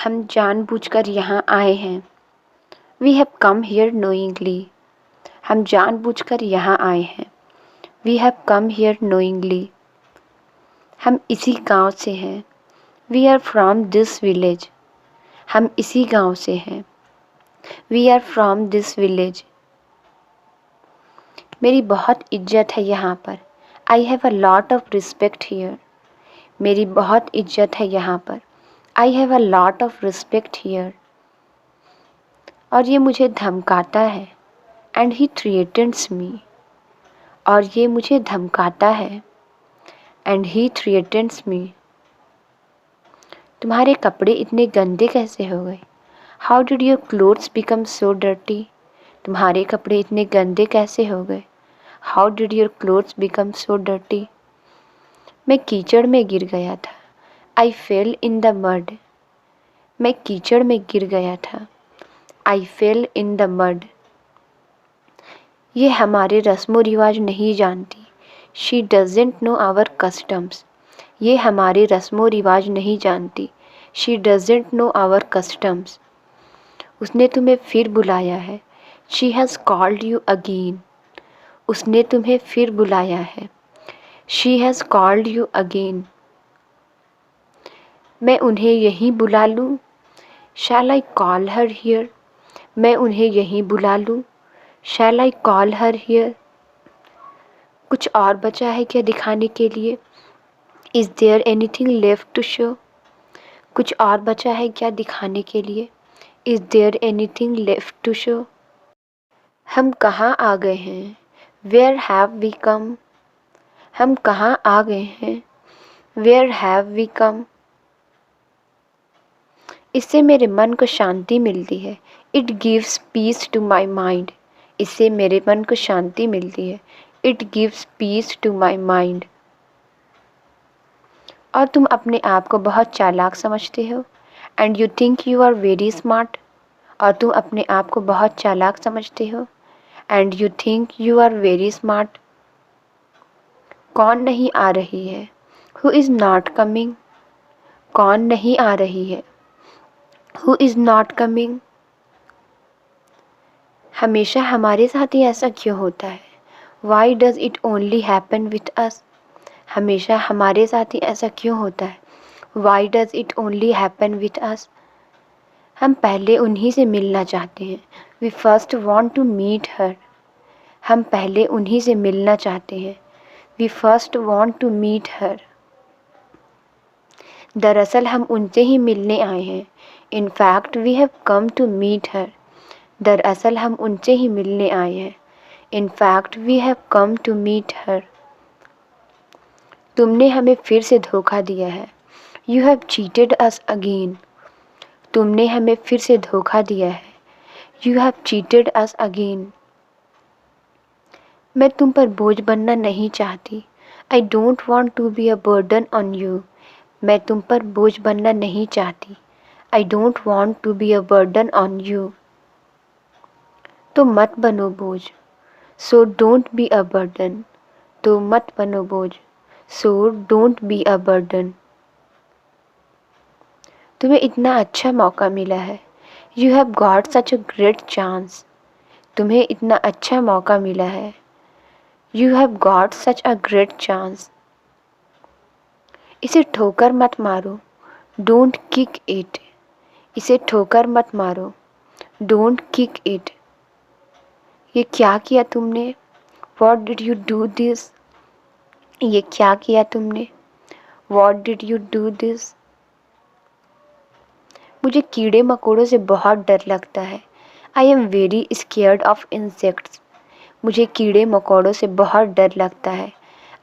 हम जानबूझकर यहाँ आए हैं। We have come here knowingly. हम जानबूझकर यहाँ आए हैं। We have come here knowingly. हम इसी गांव से हैं। We are from this village. हम इसी गांव से हैं। We are from this village. मेरी बहुत इज्जत है यहाँ पर। I have a lot of respect here. मेरी बहुत इज्जत है यहाँ पर। I have a lot of respect here. और ये मुझे धमकाता है। एंड ही थ्रेटन्स मी। और ये मुझे धमकाता है। एंड ही थ्रेटन्स मी। तुम्हारे कपड़े इतने गंदे कैसे हो गए? How did your clothes become so dirty? तुम्हारे कपड़े इतने गंदे कैसे हो गए? How did your clothes become so dirty? मैं कीचड़ में गिर गया था। आई फेल इन द मड। मैं कीचड़ में गिर गया था। आई फेल इन द मड। ये हमारे रस्मों रिवाज नहीं जानती। She doesn't know our customs. ये हमारे रस्मों रिवाज नहीं जानती। She doesn't know our customs. उसने तुम्हें फिर बुलाया है। She has called you again. उसने तुम्हें फिर बुलाया है। She has called you again. मैं उन्हें यहीं बुला लूँ? Shall I call her here? मैं उन्हें यहीं बुला लूँ? Shall I call her here? कुछ और बचा है क्या दिखाने के लिए? Is there anything left to show? कुछ और बचा है क्या दिखाने के लिए? Is there anything left to show? हम कहाँ आ गए हैं? Where have we come? हम कहाँ आ गए हैं? Where have we come? इससे मेरे मन को शांति मिलती है। It gives peace to my mind. इससे मेरे मन को शांति मिलती है। It gives peace to my mind. और तुम अपने आप को बहुत चालाक समझते हो। And you think you are very smart. और तुम अपने आप को बहुत चालाक समझते हो। And you think you are very smart. कौन नहीं आ रही है? Who is not coming? कौन नहीं आ रही है? Who is not coming? हमेशा हमारे साथ ही ऐसा क्यों होता है? Why does it only happen with us? हमेशा हमारे साथ ही ऐसा क्यों होता है? Why does it only happen with us? हम पहले उन्हीं से मिलना चाहते हैं। We first want to meet her. हम पहले उन्हीं से मिलना चाहते हैं। We first want to meet her. दरअसल हम उनसे ही मिलने आए हैं। In fact we have come to meet her. दरअसल हम उनसे ही मिलने आए हैं। In fact we have come to meet her. तुमने हमें फिर से धोखा दिया है। You have cheated us again. तुमने हमें फिर से धोखा दिया है। You have cheated us again. मैं तुम पर बोझ बनना नहीं चाहती। I don't want to be a burden on you. मैं तुम पर बोझ बनना नहीं चाहती। I don't want to be a burden on you. तो मत बनो बोझ। So don't be a burden. तो मत बनो बोझ। So don't be a burden. तुम्हें इतना अच्छा मौका मिला है। You have got such a great chance. तुम्हें इतना अच्छा मौका मिला है। You have got such a great chance. इसे ठोकर मत मारो। Don't kick it. इसे ठोकर मत मारो। Don't kick it. ये क्या किया तुमने? What did you do this? ये क्या किया तुमने? What did you do this? मुझे कीड़े मकोड़ों से बहुत डर लगता है। I am very scared of insects. मुझे कीड़े मकोड़ों से बहुत डर लगता है।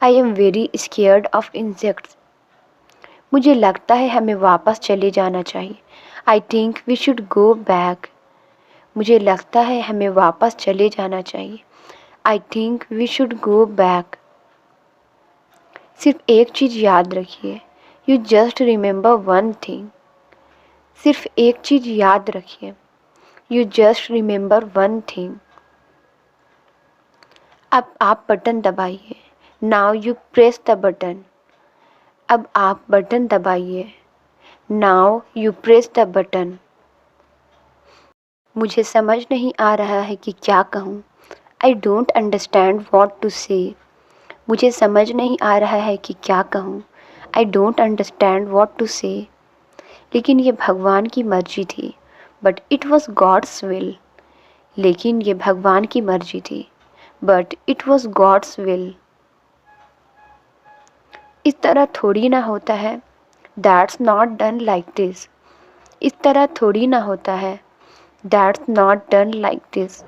I am very scared of insects. मुझे लगता है हमें वापस चले जाना चाहिए। I think we should go back. मुझे लगता है हमें वापस चले जाना चाहिए। I think we should go back. सिर्फ एक चीज़ याद रखिए। You just remember one thing. सिर्फ एक चीज़ याद रखिए। You just remember one thing. अब आप बटन दबाइए। Now you press the button. अब आप बटन दबाइए। Now you press the button. मुझे समझ नहीं आ रहा है कि क्या कहूँ। I don't understand what to say. मुझे समझ नहीं आ रहा है कि क्या कहूँ। I don't understand what to say. लेकिन ये भगवान की मर्जी थी। But it was God's will. लेकिन ये भगवान की मर्जी थी। But it was God's will. इस तरह थोड़ी ना होता है। That's not done like this. इस तरह थोड़ी ना होता है। That's not done like this.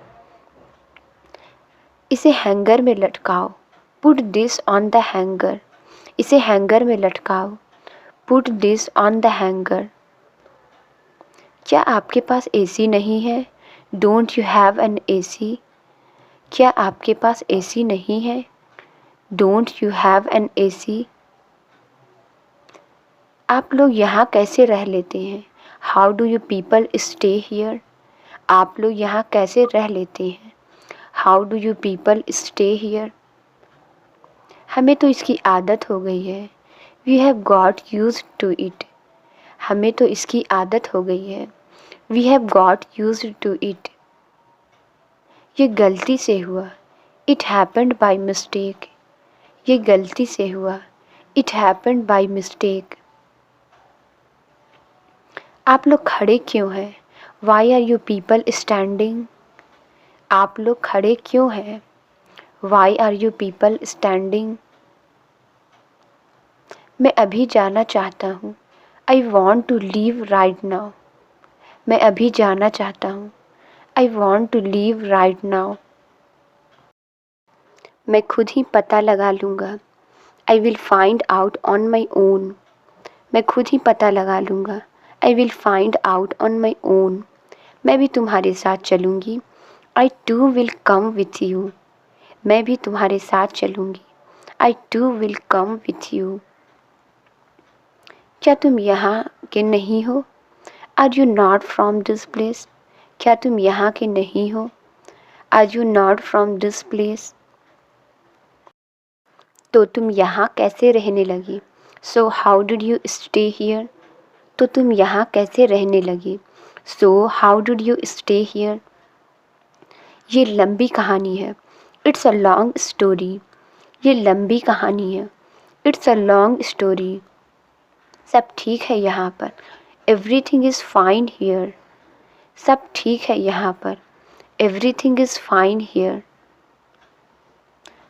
इसे हैंगर में लटकाओ। Put this on the hanger. इसे हैंगर में लटकाओ। Put this on the hanger. क्या आपके पास एसी नहीं है? Don't you have an AC. क्या आपके पास एसी नहीं है? Don't you have an AC. आप लोग यहाँ कैसे रह लेते हैं? How do you people stay here. आप लोग यहाँ कैसे रह लेते हैं? How do you people stay here. हमें तो इसकी आदत हो गई है। We have got used to it. हमें तो इसकी आदत हो गई है। We have got used to it. ये गलती से हुआ। It happened by mistake. ये गलती से हुआ। It happened by mistake. आप लोग खड़े क्यों हैं? Why are you people standing. आप लोग खड़े क्यों हैं? Why are you people standing. मैं अभी जाना चाहता हूँ। I want to leave right now. मैं अभी जाना चाहता हूँ। I want to leave right now. मैं खुद ही पता लगा लूँगा। I will find out on my own. मैं खुद ही पता लगा लूँगा। I will find out on my own. मैं भी तुम्हारे साथ चलूँगी। I too will come with you. मैं भी तुम्हारे साथ चलूँगी। I too will come with you. क्या तुम यहाँ के नहीं हो? Are you not from this place. क्या तुम यहाँ के नहीं हो? Are you not from this place. तो तुम यहाँ कैसे रहने लगी? So how did you stay here. तो तुम यहाँ कैसे रहने लगी? So how did you stay here. ये लंबी कहानी है। It's a long story. ये लंबी कहानी है। It's a long story. सब ठीक है यहाँ पर। Everything is fine here. सब ठीक है यहाँ पर। Everything is fine here.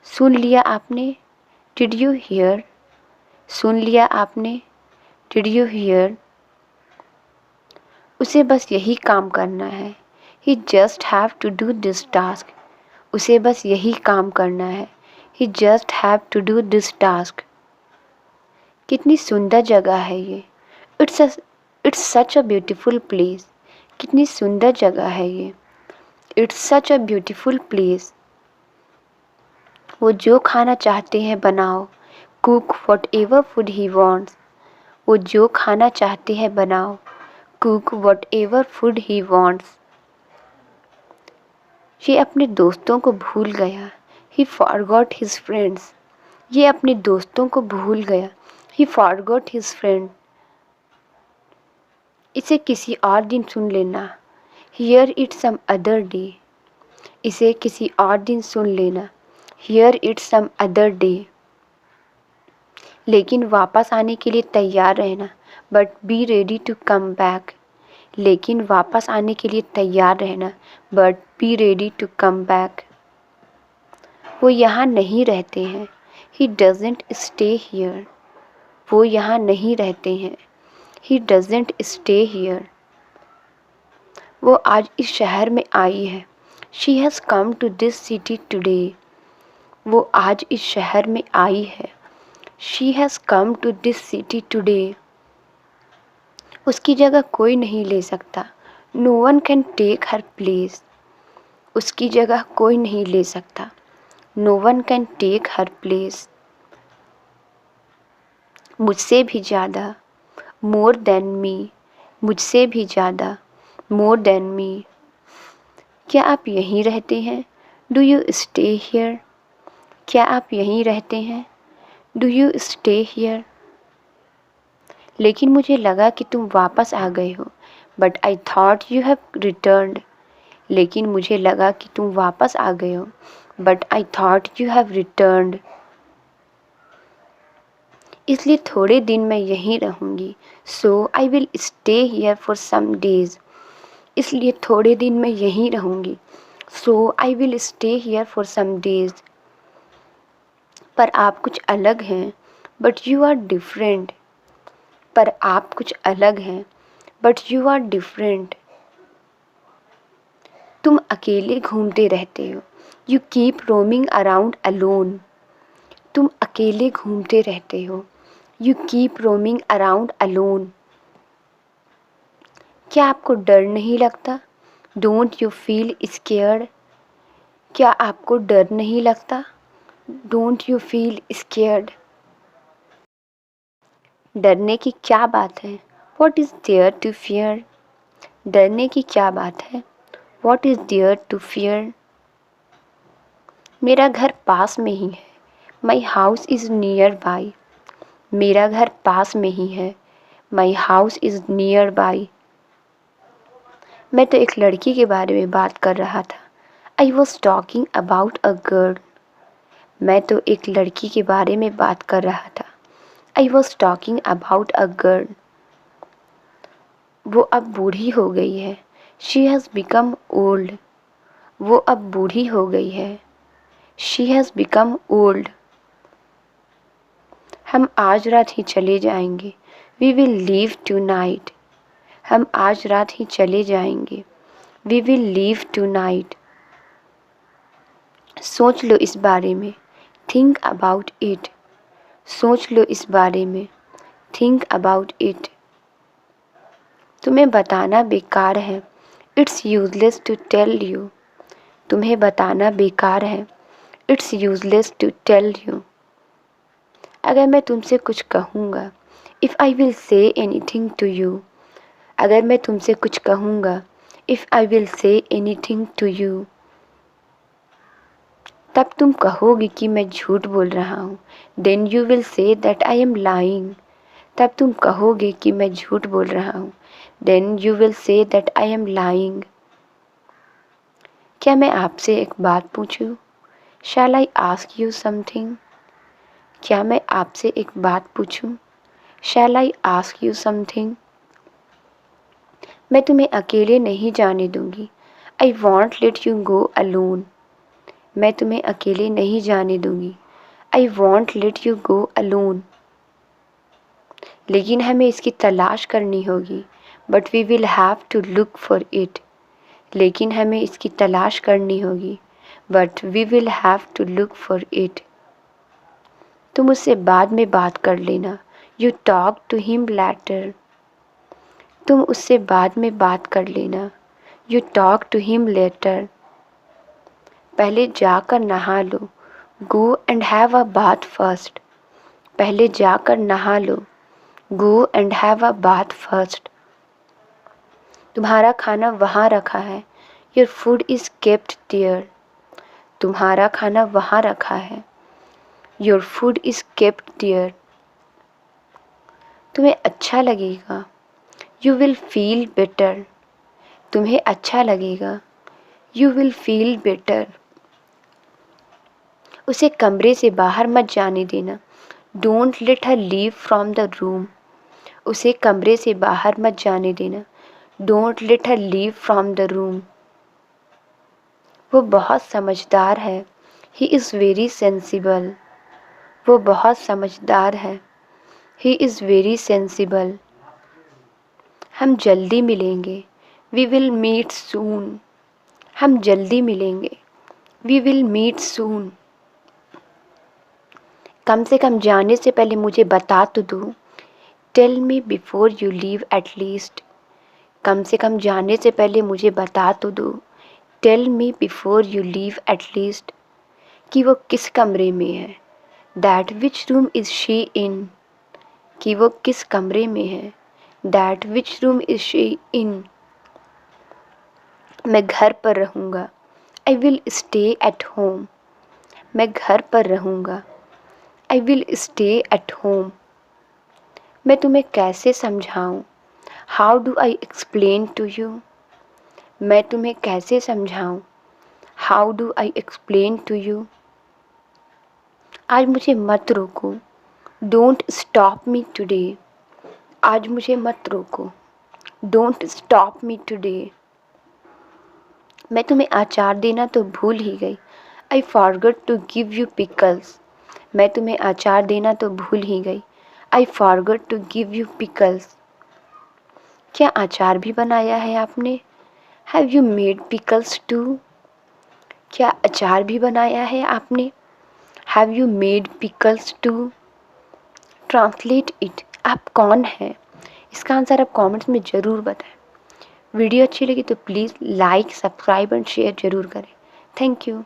सुन लिया आपने? Did you hear. सुन लिया आपने? Did you hear. उसे बस यही काम करना है। He just have to do this task. उसे बस यही काम करना है। He just have to do this task. कितनी सुंदर जगह है ये। It's such a beautiful place. कितनी सुंदर जगह है ये। It's such a beautiful place. वो जो खाना चाहते हैं बनाओ। Cook whatever food he wants. वो जो खाना चाहते हैं बनाओ। Cook whatever food he wants. ये अपने दोस्तों को भूल गया। He forgot his friends. ये अपने दोस्तों को भूल गया। He forgot his friend. इसे किसी और दिन सुन लेना। Hear it some other day. इसे किसी और दिन सुन लेना। Hear it some other day. लेकिन वापस आने के लिए तैयार रहना। But be ready to come back. लेकिन वापस आने के लिए तैयार रहना। But be ready to come back. वो यहाँ नहीं रहते हैं। He doesn't stay here. वो यहाँ नहीं रहते हैं। He doesn't stay here. वो आज इस शहर में आई है। She has come to this city today. वो आज इस शहर में आई है। She has come to this city today. उसकी जगह कोई नहीं ले सकता। No one can take her place. उसकी जगह कोई नहीं ले सकता। No one can take her place. मुझसे भी ज़्यादा। मोर देन मी। मुझसे भी ज़्यादा। More than me. क्या आप यहीं रहते हैं? Do you stay here. क्या आप यहीं रहते हैं? Do you stay here. लेकिन मुझे लगा कि तुम वापस आ गए हो, but I thought you have returned. लेकिन मुझे लगा कि तुम वापस आ गए हो, but I thought you have returned. इसलिए थोड़े दिन मैं यहीं रहूँगी, so I will stay here for some days. इसलिए थोड़े दिन मैं यहीं रहूँगी, so I will stay here for some days. पर आप कुछ अलग हैं, बट यू आर डिफरेंट। पर आप कुछ अलग हैं, बट यू आर डिफरेंट। तुम अकेले घूमते रहते हो, you keep roaming around alone. तुम अकेले घूमते रहते हो, you keep roaming around alone. क्या आपको डर नहीं लगता? Don't you feel scared? क्या आपको डर नहीं लगता? Don't you feel scared? डरने की क्या बात है? What is there to fear? डरने की क्या बात है? What is there to fear? मेरा घर पास में ही है, my house is nearby. मेरा घर पास में ही है, my house is near by. मैं तो एक लड़की के बारे में बात कर रहा था। I was talking about a girl. मैं तो एक लड़की के बारे में बात कर रहा था। I was talking about a girl. वो अब बूढ़ी हो गई है, शी हैज़ बिकम ओल्ड। वो अब बूढ़ी हो गई है, शी हैज़ बिकम ओल्ड। हम आज रात ही चले जाएंगे, we will leave tonight. हम आज रात ही चले जाएंगे, we will leave tonight. सोच लो इस बारे में, थिंक अबाउट इट। सोच लो इस बारे में, थिंक अबाउट इट। तुम्हें बताना बेकार है, it's useless to tell you. तुम्हें बताना बेकार है, it's useless to tell you. अगर मैं तुमसे कुछ कहूँगा, if I will say anything to you. अगर मैं तुमसे कुछ कहूँगा, if I will say anything to you, तब तुम कहोगे कि मैं झूठ बोल रहा हूँ। Then you will say that I am lying. तब तुम कहोगे कि मैं झूठ बोल रहा हूँ। Then you will say that I am lying. क्या मैं आपसे एक बात पूछूं? Shall I ask you something? क्या मैं आपसे एक बात पूछूं? Shall I ask you something? मैं तुम्हें अकेले नहीं जाने दूंगी। I won't let you go alone. मैं तुम्हें अकेले नहीं जाने दूंगी। I won't let you go alone. लेकिन हमें इसकी तलाश करनी होगी, but we will have to look for it. लेकिन हमें इसकी तलाश करनी होगी, but we will have to look for it. तुम उससे बाद में बात कर लेना, you talk to him later. तुम उससे बाद में बात कर लेना, you talk to him later. पहले जाकर नहा लो, go and have a bath first. पहले जाकर नहा लो, go and have a bath first. तुम्हारा खाना वहाँ रखा है, your food is kept there. तुम्हारा खाना वहाँ रखा है, your food is kept there. तुम्हें अच्छा लगेगा, यू विल फील बेटर। तुम्हें अच्छा लगेगा, यू विल फील बेटर। उसे कमरे से बाहर मत जाने देना, don't let her leave from the room. उसे कमरे से बाहर मत जाने देना, don't let her leave from the room. वो बहुत समझदार है, ही इज़ वेरी सेंसिबल। वो बहुत समझदार है, ही इज़ वेरी सेंसिबल। हम जल्दी मिलेंगे, वी विल मीट सून। हम जल्दी मिलेंगे, वी विल मीट सून। कम से कम जाने से पहले मुझे बता तो दो, tell me before you leave at least. कम से कम जाने से पहले मुझे बता तो दो, tell me before you leave at least, कि वो किस कमरे में है। That which room is she in. कि वो किस कमरे में है, that which room is she in. मैं घर पर रहूँगा, I will stay at home. मैं घर पर रहूँगा, I will stay at home. मैं तुम्हें कैसे समझाऊं? How do I explain to you? मैं तुम्हें कैसे समझाऊं? How do I explain to you? आज मुझे मत रोको, डोंट स्टॉप मी टुडे। आज मुझे मत रोको, डोंट स्टॉप मी टुडे। मैं तुम्हें अचार देना तो भूल ही गई, I forgot to give you pickles. मैं तुम्हें अचार देना तो भूल ही गई, I forgot to give you pickles. क्या अचार भी बनाया है आपने? Have you made pickles too? क्या अचार भी बनाया है आपने? Have you made pickles too? Translate it, आप कौन हैं? इसका आंसर आप कमेंट्स में ज़रूर बताएं। वीडियो अच्छी लगी तो please like, subscribe and share ज़रूर करें। Thank you.